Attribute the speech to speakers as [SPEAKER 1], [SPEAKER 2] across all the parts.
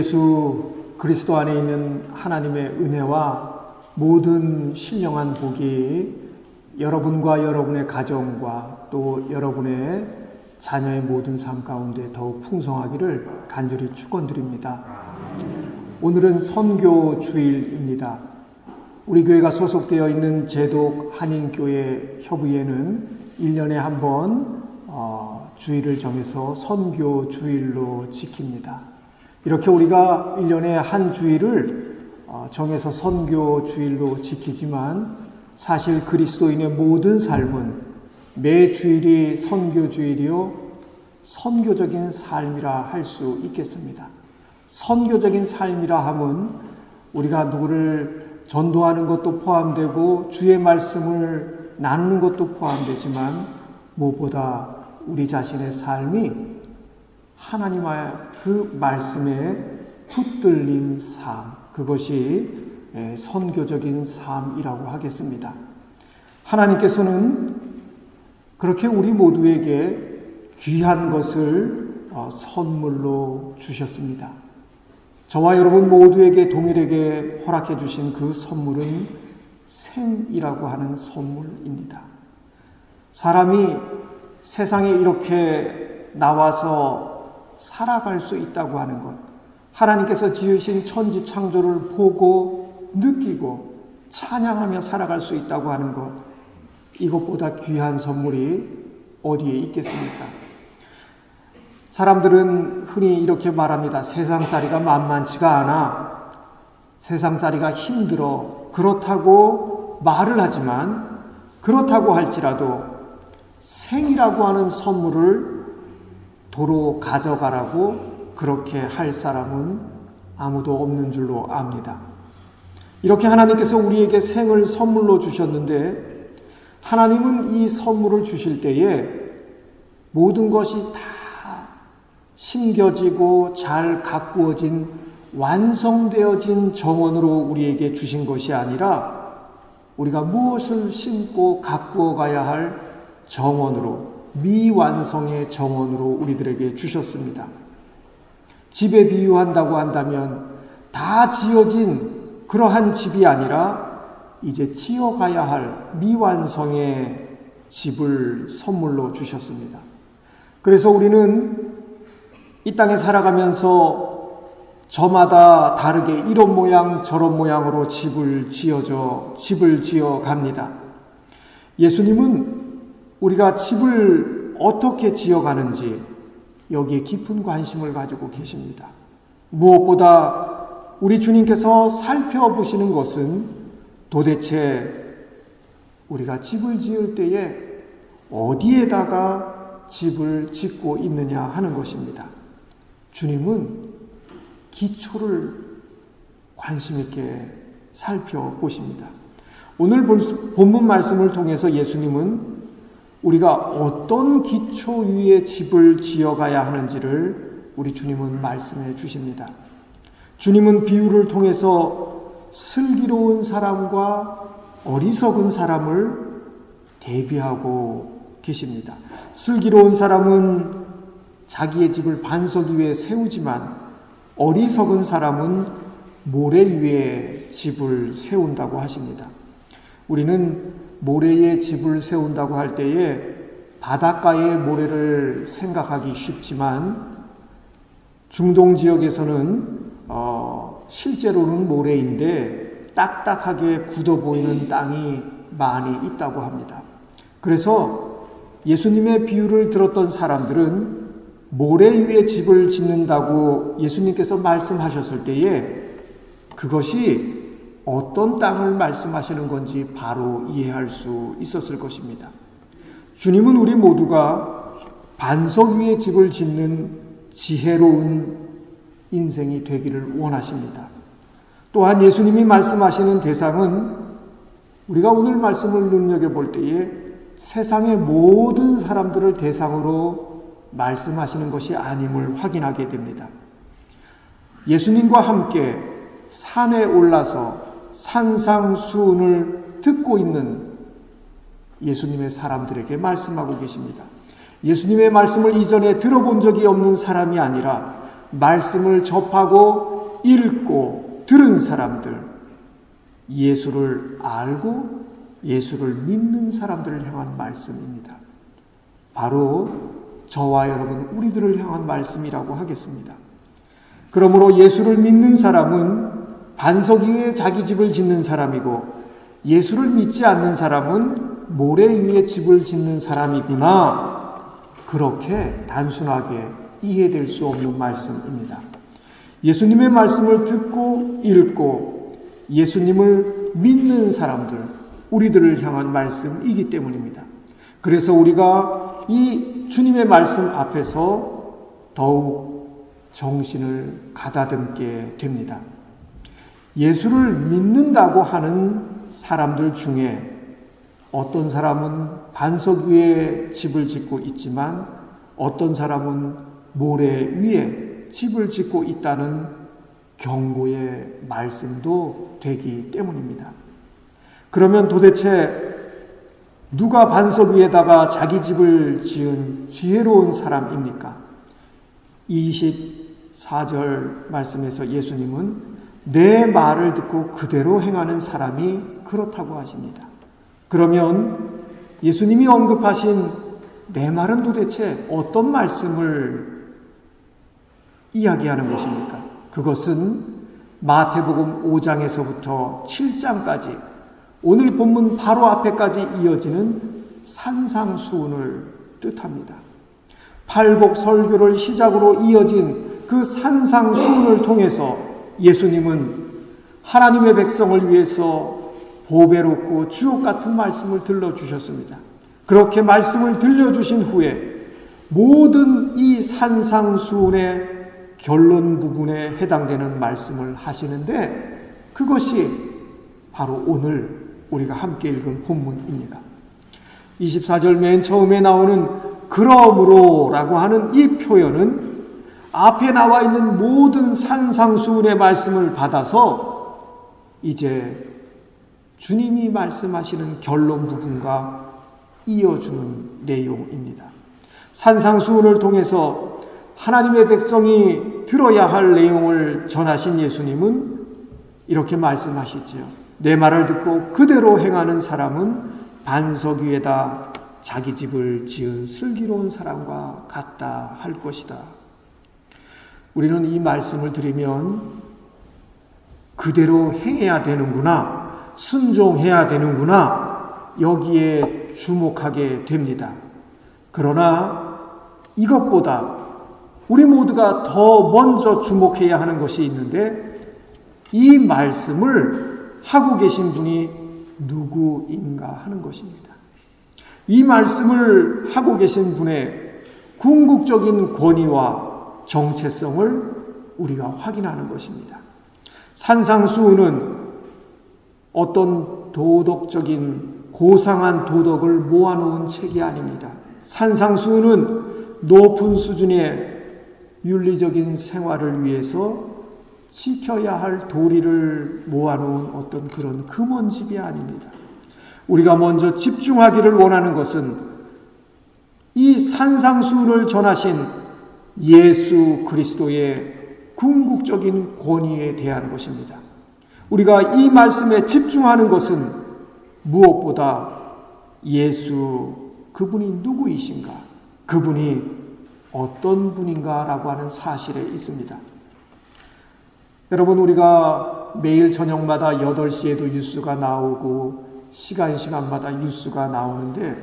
[SPEAKER 1] 예수 그리스도 안에 있는 하나님의 은혜와 모든 신령한 복이 여러분과 여러분의 가정과 또 여러분의 자녀의 모든 삶 가운데 더욱 풍성하기를 간절히 축원드립니다. 오늘은 선교 주일입니다. 우리 교회가 소속되어 있는 제독 한인교회 협의회는 1년에 한 번 주일을 정해서 선교 주일로 지킵니다. 이렇게 우리가 1년에 한 주일을 정해서 선교 주일로 지키지만 사실 그리스도인의 모든 삶은 매 주일이 선교 주일이요 선교적인 삶이라 할 수 있겠습니다. 선교적인 삶이라 함은 우리가 누구를 전도하는 것도 포함되고 주의 말씀을 나누는 것도 포함되지만 무엇보다 우리 자신의 삶이 하나님의 그 말씀에 붙들린 삶, 그것이 선교적인 삶이라고 하겠습니다. 하나님께서는 그렇게 우리 모두에게 귀한 것을 선물로 주셨습니다. 저와 여러분 모두에게 동일하게 허락해 주신 그 선물은 생이라고 하는 선물입니다. 사람이 세상에 이렇게 나와서 살아갈 수 있다고 하는 것, 하나님께서 지으신 천지 창조를 보고 느끼고 찬양하며 살아갈 수 있다고 하는 것, 이것보다 귀한 선물이 어디에 있겠습니까? 사람들은 흔히 이렇게 말합니다. 세상살이가 만만치가 않아. 세상살이가 힘들어. 그렇다고 말을 하지만 그렇다고 할지라도 생이라고 하는 선물을 도로 가져가라고 그렇게 할 사람은 아무도 없는 줄로 압니다. 이렇게 하나님께서 우리에게 생을 선물로 주셨는데 하나님은 이 선물을 주실 때에 모든 것이 다 심겨지고 잘 가꾸어진 완성되어진 정원으로 우리에게 주신 것이 아니라 우리가 무엇을 심고 가꾸어 가야 할 정원으로, 미완성의 정원으로 우리들에게 주셨습니다. 집에 비유한다고 한다면 다 지어진 그러한 집이 아니라 이제 지어가야 할 미완성의 집을 선물로 주셨습니다. 그래서 우리는 이 땅에 살아가면서 저마다 다르게 이런 모양 저런 모양으로 집을 지어 갑니다. 예수님은 우리가 집을 어떻게 지어가는지 여기에 깊은 관심을 가지고 계십니다. 무엇보다 우리 주님께서 살펴보시는 것은 도대체 우리가 집을 지을 때에 어디에다가 집을 짓고 있느냐 하는 것입니다. 주님은 기초를 관심 있게 살펴보십니다. 오늘 본문 말씀을 통해서 예수님은 우리가 어떤 기초 위에 집을 지어가야 하는지를 우리 주님은 말씀해 주십니다. 주님은 비유를 통해서 슬기로운 사람과 어리석은 사람을 대비하고 계십니다. 슬기로운 사람은 자기의 집을 반석 위에 세우지만 어리석은 사람은 모래 위에 집을 세운다고 하십니다. 우리는 모래에 집을 세운다고 할 때에 바닷가의 모래를 생각하기 쉽지만 중동 지역에서는 실제로는 모래인데 딱딱하게 굳어 보이는 땅이 많이 있다고 합니다. 그래서 예수님의 비유를 들었던 사람들은 모래 위에 집을 짓는다고 예수님께서 말씀하셨을 때에 그것이 어떤 땅을 말씀하시는 건지 바로 이해할 수 있었을 것입니다. 주님은 우리 모두가 반석 위에 집을 짓는 지혜로운 인생이 되기를 원하십니다. 또한 예수님이 말씀하시는 대상은 우리가 오늘 말씀을 눈여겨볼 때에 세상의 모든 사람들을 대상으로 말씀하시는 것이 아님을 확인하게 됩니다. 예수님과 함께 산에 올라서 산상수훈을 듣고 있는 예수님의 사람들에게 말씀하고 계십니다. 예수님의 말씀을 이전에 들어본 적이 없는 사람이 아니라 말씀을 접하고 읽고 들은 사람들, 예수를 알고 예수를 믿는 사람들을 향한 말씀입니다. 바로 저와 여러분 우리들을 향한 말씀이라고 하겠습니다. 그러므로 예수를 믿는 사람은 반석 위에 자기 집을 짓는 사람이고 예수를 믿지 않는 사람은 모래 위에 집을 짓는 사람이구나. 그렇게 단순하게 이해될 수 없는 말씀입니다. 예수님의 말씀을 듣고 읽고 예수님을 믿는 사람들, 우리들을 향한 말씀이기 때문입니다. 그래서 우리가 이 주님의 말씀 앞에서 더욱 정신을 가다듬게 됩니다. 예수를 믿는다고 하는 사람들 중에 어떤 사람은 반석 위에 집을 짓고 있지만 어떤 사람은 모래 위에 집을 짓고 있다는 경고의 말씀도 되기 때문입니다. 그러면 도대체 누가 반석 위에다가 자기 집을 지은 지혜로운 사람입니까? 24절 말씀에서 예수님은 내 말을 듣고 그대로 행하는 사람이 그렇다고 하십니다. 그러면 예수님이 언급하신 내 말은 도대체 어떤 말씀을 이야기하는 것입니까? 그것은 마태복음 5장에서부터 7장까지 오늘 본문 바로 앞에까지 이어지는 산상수훈을 뜻합니다. 팔복 설교를 시작으로 이어진 그 산상수훈을 통해서 예수님은 하나님의 백성을 위해서 보배롭고 주옥 같은 말씀을 들려주셨습니다. 그렇게 말씀을 들려주신 후에 모든 이 산상수훈의 결론 부분에 해당되는 말씀을 하시는데 그것이 바로 오늘 우리가 함께 읽은 본문입니다. 24절 맨 처음에 나오는 그러므로라고 하는 이 표현은 앞에 나와 있는 모든 산상수훈의 말씀을 받아서 이제 주님이 말씀하시는 결론 부분과 이어주는 내용입니다. 산상수훈을 통해서 하나님의 백성이 들어야 할 내용을 전하신 예수님은 이렇게 말씀하시지요. 내 말을 듣고 그대로 행하는 사람은 반석 위에다 자기 집을 지은 슬기로운 사람과 같다 할 것이다. 우리는 이 말씀을 들으면 그대로 행해야 되는구나, 순종해야 되는구나, 여기에 주목하게 됩니다. 그러나 이것보다 우리 모두가 더 먼저 주목해야 하는 것이 있는데 이 말씀을 하고 계신 분이 누구인가 하는 것입니다. 이 말씀을 하고 계신 분의 궁극적인 권위와 정체성을 우리가 확인하는 것입니다. 산상수훈은 어떤 도덕적인 고상한 도덕을 모아놓은 책이 아닙니다. 산상수훈은 높은 수준의 윤리적인 생활을 위해서 지켜야 할 도리를 모아놓은 어떤 그런 금원집이 아닙니다. 우리가 먼저 집중하기를 원하는 것은 이 산상수훈을 전하신 예수 그리스도의 궁극적인 권위에 대한 것입니다. 우리가 이 말씀에 집중하는 것은 무엇보다 예수 그분이 누구이신가, 그분이 어떤 분인가라고 하는 사실에 있습니다. 여러분, 우리가 매일 저녁마다 8시에도 뉴스가 나오고 시간마다 뉴스가 나오는데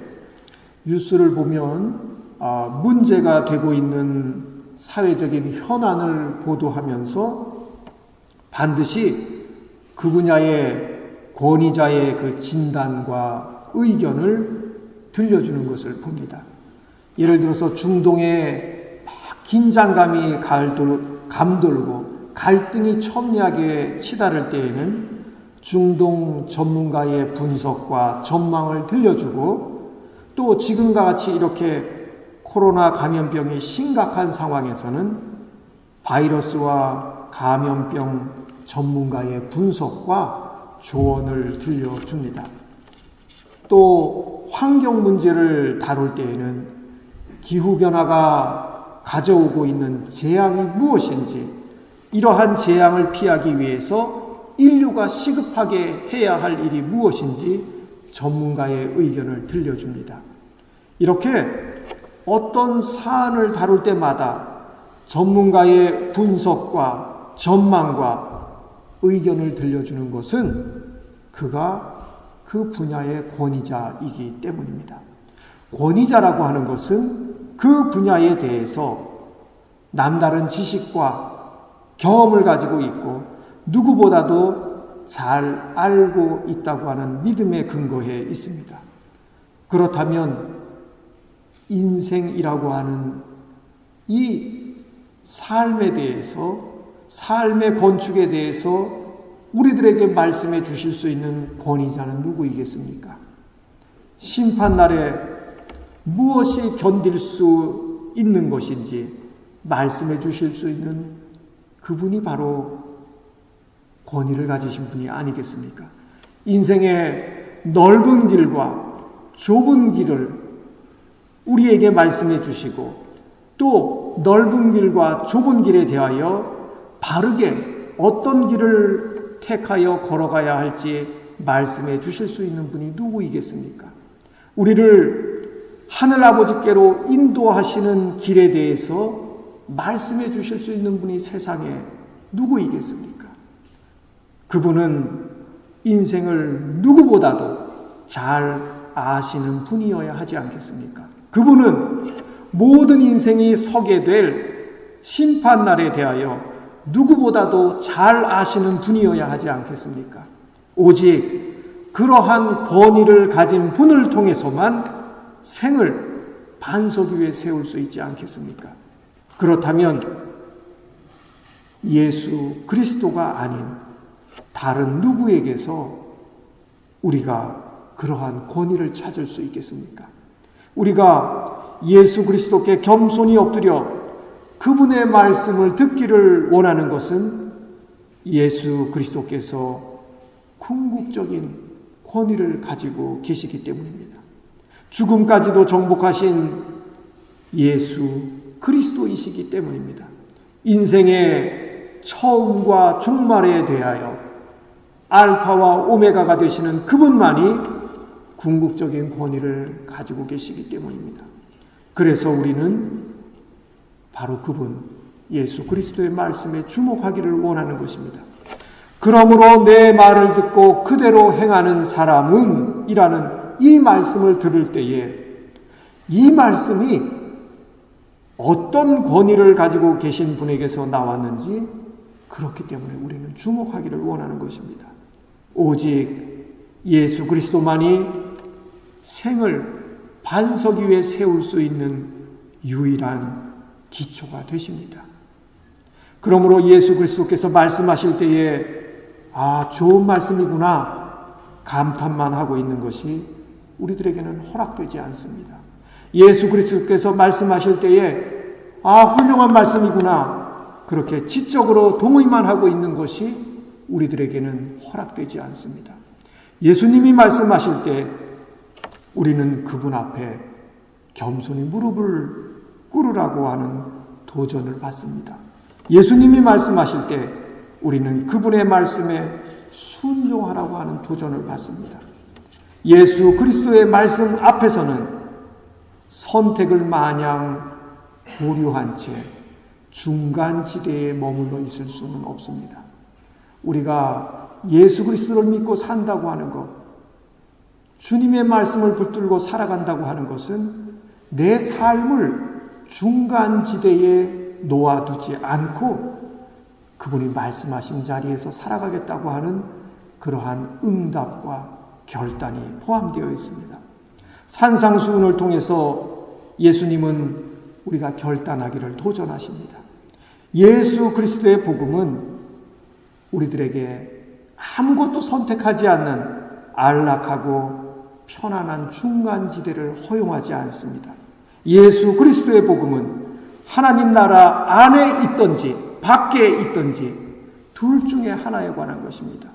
[SPEAKER 1] 뉴스를 보면 문제가 되고 있는 사회적인 현안을 보도하면서 반드시 그 분야의 권위자의 그 진단과 의견을 들려주는 것을 봅니다. 예를 들어서 중동에 막 긴장감이 감돌고 갈등이 첨예하게 치달을 때에는 중동 전문가의 분석과 전망을 들려주고 또 지금과 같이 이렇게 코로나 감염병이 심각한 상황에서는 바이러스와 감염병 전문가의 분석과 조언을 들려줍니다. 또 환경 문제를 다룰 때에는 기후변화가 가져오고 있는 재앙이 무엇인지 이러한 재앙을 피하기 위해서 인류가 시급하게 해야 할 일이 무엇인지 전문가의 의견을 들려줍니다. 이렇게 어떤 사안을 다룰 때마다 전문가의 분석과 전망과 의견을 들려주는 것은 그가 그 분야의 권위자이기 때문입니다. 권위자라고 하는 것은 그 분야에 대해서 남다른 지식과 경험을 가지고 있고 누구보다도 잘 알고 있다고 하는 믿음에 근거해 있습니다. 그렇다면 인생이라고 하는 이 삶에 대해서, 삶의 건축에 대해서 우리들에게 말씀해 주실 수 있는 권위자는 누구이겠습니까? 심판날에 무엇이 견딜 수 있는 것인지 말씀해 주실 수 있는 그분이 바로 권위를 가지신 분이 아니겠습니까? 인생의 넓은 길과 좁은 길을 우리에게 말씀해 주시고 또 넓은 길과 좁은 길에 대하여 바르게 어떤 길을 택하여 걸어가야 할지 말씀해 주실 수 있는 분이 누구이겠습니까? 우리를 하늘아버지께로 인도하시는 길에 대해서 말씀해 주실 수 있는 분이 세상에 누구이겠습니까? 그분은 인생을 누구보다도 잘 아시는 분이어야 하지 않겠습니까? 그분은 모든 인생이 서게 될 심판날에 대하여 누구보다도 잘 아시는 분이어야 하지 않겠습니까? 오직 그러한 권위를 가진 분을 통해서만 생을 반석 위에 세울 수 있지 않겠습니까? 그렇다면 예수 그리스도가 아닌 다른 누구에게서 우리가 그러한 권위를 찾을 수 있겠습니까? 우리가 예수 그리스도께 겸손히 엎드려 그분의 말씀을 듣기를 원하는 것은 예수 그리스도께서 궁극적인 권위를 가지고 계시기 때문입니다. 죽음까지도 정복하신 예수 그리스도이시기 때문입니다. 인생의 처음과 종말에 대하여 알파와 오메가가 되시는 그분만이 궁극적인 권위를 가지고 계시기 때문입니다. 그래서 우리는 바로 그분 예수 그리스도의 말씀에 주목하기를 원하는 것입니다. 그러므로 내 말을 듣고 그대로 행하는 사람은 이라는 이 말씀을 들을 때에 이 말씀이 어떤 권위를 가지고 계신 분에게서 나왔는지 그렇기 때문에 우리는 주목하기를 원하는 것입니다. 오직 예수 그리스도만이 생을 반석 위에 세울 수 있는 유일한 기초가 되십니다. 그러므로 예수 그리스도께서 말씀하실 때에 좋은 말씀이구나 감탄만 하고 있는 것이 우리들에게는 허락되지 않습니다. 예수 그리스도께서 말씀하실 때에 훌륭한 말씀이구나 그렇게 지적으로 동의만 하고 있는 것이 우리들에게는 허락되지 않습니다. 예수님이 말씀하실 때 우리는 그분 앞에 겸손히 무릎을 꿇으라고 하는 도전을 받습니다. 예수님이 말씀하실 때 우리는 그분의 말씀에 순종하라고 하는 도전을 받습니다. 예수 그리스도의 말씀 앞에서는 선택을 마냥 보류한 채 중간지대에 머물러 있을 수는 없습니다. 우리가 예수 그리스도를 믿고 산다고 하는 것, 주님의 말씀을 붙들고 살아간다고 하는 것은 내 삶을 중간지대에 놓아두지 않고 그분이 말씀하신 자리에서 살아가겠다고 하는 그러한 응답과 결단이 포함되어 있습니다. 산상수훈을 통해서 예수님은 우리가 결단하기를 도전하십니다. 예수 그리스도의 복음은 우리들에게 아무것도 선택하지 않는 안락하고 편안한 중간지대를 허용하지 않습니다. 예수 그리스도의 복음은 하나님 나라 안에 있든지 밖에 있든지 둘 중에 하나에 관한 것입니다.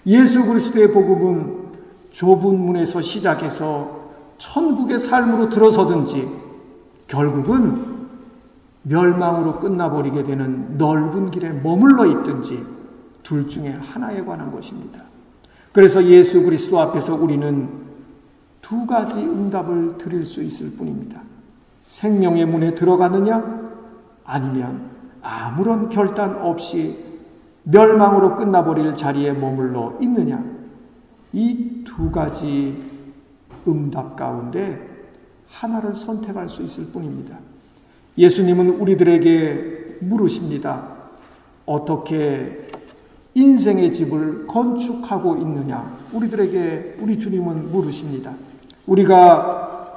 [SPEAKER 1] 예수 그리스도의 복음은 좁은 문에서 시작해서 천국의 삶으로 들어서든지 결국은 멸망으로 끝나버리게 되는 넓은 길에 머물러 있든지 둘 중에 하나에 관한 것입니다. 그래서 예수 그리스도 앞에서 우리는 두 가지 응답을 드릴 수 있을 뿐입니다. 생명의 문에 들어가느냐, 아니면 아무런 결단 없이 멸망으로 끝나버릴 자리에 머물러 있느냐, 이 두 가지 응답 가운데 하나를 선택할 수 있을 뿐입니다. 예수님은 우리들에게 물으십니다. 어떻게 인생의 집을 건축하고 있느냐? 우리 주님은 물으십니다. 우리가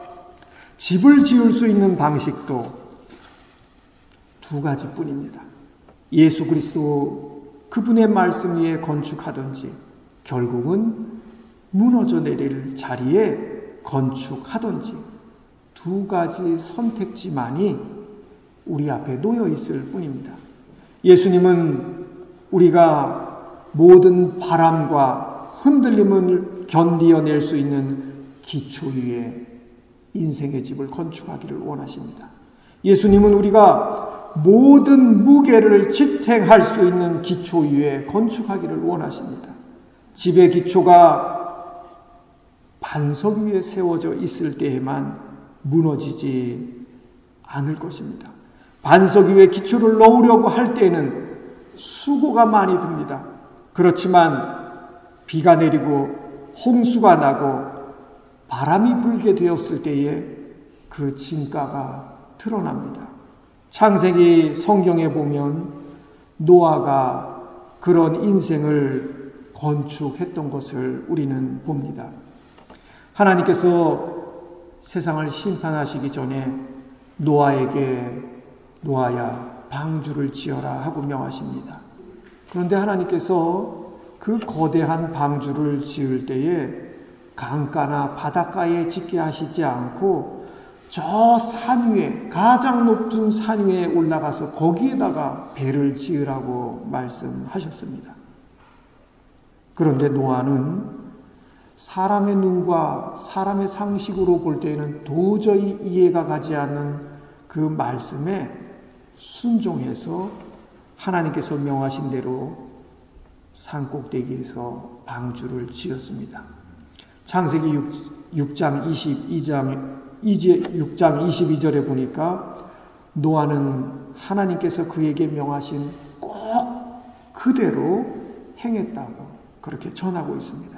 [SPEAKER 1] 집을 지을 수 있는 방식도 두 가지뿐입니다. 예수 그리스도 그분의 말씀 위에 건축하든지, 결국은 무너져 내릴 자리에 건축하든지, 두 가지 선택지만이 우리 앞에 놓여 있을 뿐입니다. 예수님은 우리가 모든 바람과 흔들림을 견디어낼 수 있는 기초 위에 인생의 집을 건축하기를 원하십니다. 예수님은 우리가 모든 무게를 지탱할 수 있는 기초 위에 건축하기를 원하십니다. 집의 기초가 반석 위에 세워져 있을 때에만 무너지지 않을 것입니다. 반석 위에 기초를 놓으려고 할 때에는 수고가 많이 듭니다. 그렇지만 비가 내리고 홍수가 나고 바람이 불게 되었을 때에 그 진가가 드러납니다. 창세기 성경에 보면 노아가 그런 인생을 건축했던 것을 우리는 봅니다. 하나님께서 세상을 심판하시기 전에 노아에게 노아야 방주를 지어라 하고 명하십니다. 그런데 하나님께서 그 거대한 방주를 지을 때에 강가나 바닷가에 짓게 하시지 않고 저 산 위에, 가장 높은 산 위에 올라가서 거기에다가 배를 지으라고 말씀하셨습니다. 그런데 노아는 사람의 눈과 사람의 상식으로 볼 때에는 도저히 이해가 가지 않는 그 말씀에 순종해서 하나님께서 명하신 대로 산꼭대기에서 방주를 지었습니다. 창세기 6장 22절에 보니까 노아는 하나님께서 그에게 명하신 꼭 그대로 행했다고 그렇게 전하고 있습니다.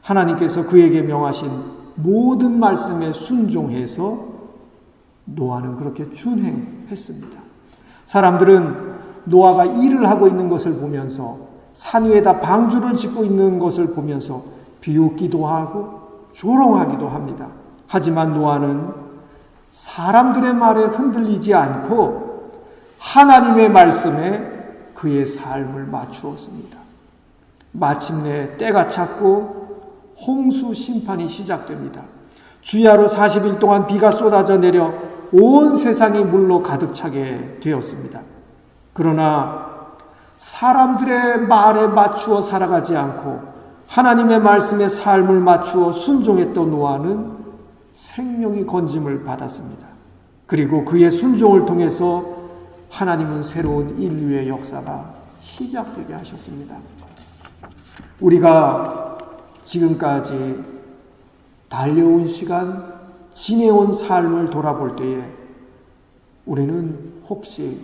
[SPEAKER 1] 하나님께서 그에게 명하신 모든 말씀에 순종해서 노아는 그렇게 준행했습니다. 사람들은 노아가 일을 하고 있는 것을 보면서, 산 위에다 방주를 짓고 있는 것을 보면서 비웃기도 하고 조롱하기도 합니다. 하지만 노아는 사람들의 말에 흔들리지 않고 하나님의 말씀에 그의 삶을 맞추었습니다. 마침내 때가 찼고 홍수 심판이 시작됩니다. 주야로 40일 동안 비가 쏟아져 내려 온 세상이 물로 가득 차게 되었습니다. 그러나 사람들의 말에 맞추어 살아가지 않고 하나님의 말씀에 삶을 맞추어 순종했던 노아는 생명이 건짐을 받았습니다. 그리고 그의 순종을 통해서 하나님은 새로운 인류의 역사가 시작되게 하셨습니다. 우리가 지금까지 달려온 시간, 지내온 삶을 돌아볼 때에 우리는 혹시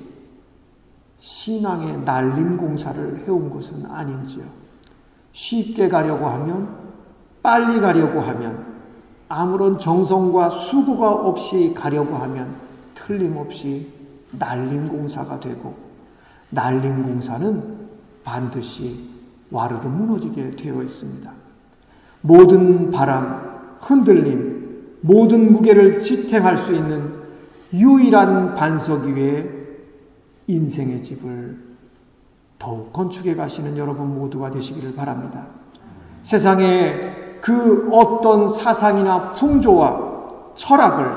[SPEAKER 1] 신앙의 날림 공사를 해온 것은 아닌지요? 쉽게 가려고 하면, 빨리 가려고 하면, 아무런 정성과 수고가 없이 가려고 하면 틀림없이 날림 공사가 되고, 날림 공사는 반드시 와르르 무너지게 되어 있습니다. 모든 바람, 흔들림, 모든 무게를 지탱할 수 있는 유일한 반석 위에 인생의 집을 더욱 건축해 가시는 여러분 모두가 되시기를 바랍니다. 세상에 그 어떤 사상이나 풍조와 철학을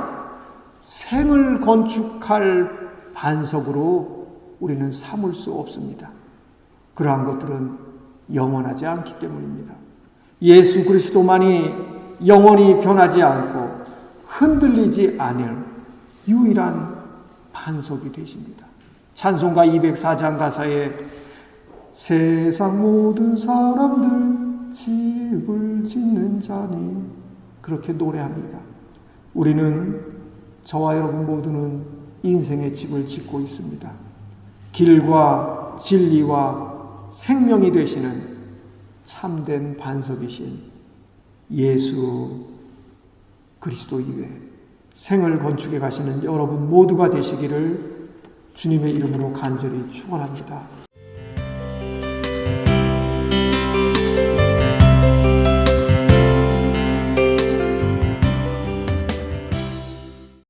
[SPEAKER 1] 생을 건축할 반석으로 우리는 삼을 수 없습니다. 그러한 것들은 영원하지 않기 때문입니다. 예수 그리스도만이 영원히 변하지 않고 흔들리지 않을 유일한 반석이 되십니다. 찬송가 204장 가사에 세상 모든 사람들 집을 짓는 자니 그렇게 노래합니다. 우리는 저와 여러분 모두는 인생의 집을 짓고 있습니다. 길과 진리와 생명이 되시는 참된 반석이신 예수 그리스도 이외에 생을 건축해 가시는 여러분 모두가 되시기를 주님의 이름으로 간절히 축원합니다.